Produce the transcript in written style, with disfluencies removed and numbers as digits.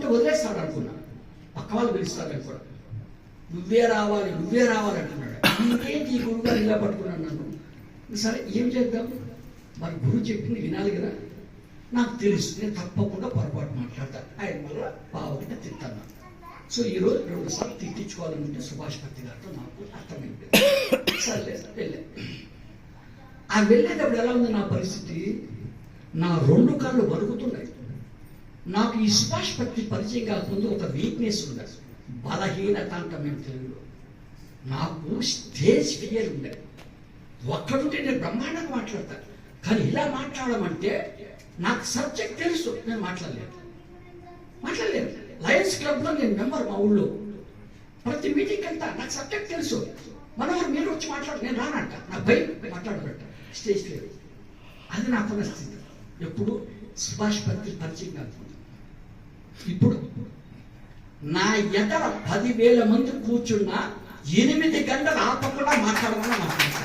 అంటే వదిలేస్తాడు అనుకున్నా, పక్క వాళ్ళు పిలుస్తారని కూడా. నువ్వే రావాలి అంటున్నాడు. ఇంకేంటి ఈ గురువు గారు ఇలా పట్టుకున్నాను నన్ను. సరే ఏం చేద్దాం, మరి గురువు చెప్పింది వినాలి కదా. నాకు తెలుసు నేను తప్పకుండా పొరపాటు మాట్లాడతాను, ఆయన వల్ల బావగిட்ட తింటాను. సో ఈరోజు 2 సార్లు తిట్టించుకోవాలంటే సుభాష్ పత్తి గారితో నాకు అర్థమైంది. సరే వెళ్ళా. ఆ వెళ్ళేటప్పుడు ఎలా ఉంది నా పరిస్థితి, నా 2 కాళ్ళు వణుకుతున్నాయి. నాకు ఈ సుభాష్ పత్తి పరిచయం కాకముందు ఒక వీక్నెస్ ఉండదు, బలహీనత అంటాం మేము తెలుగులో. నాకు స్టేజ్ ఫియర్ ఉండేది. ఒక్కడుంటే నేను బ్రహ్మాండంగా మాట్లాడతాను, కానీ ఇలా మాట్లాడమంటే నాకు సబ్జెక్ట్ తెలుసు, నేను మాట్లాడలేదు. లయన్స్ క్లబ్లో నేను మెంబర్, మా ఊళ్ళో ప్రతి మీటింగ్కి వెళ్తా, నాకు సబ్జెక్ట్ తెలుసు. మనోహర్ మీరు వచ్చి మాట్లాడు, నేను రానంట, నాకు భయం మాట్లాడబట్ట, స్టేజ్ ఫియర్. అది నాకున్న స్థితి. ఎప్పుడు సుభాష్ పత్రి పరిచయం కాదు. ఇప్పుడు నా ఎదర 10,000 మంది కూర్చున్నా 8 గంటలు ఆపకుండా మాట్లాడమని మాట్లాడతాను.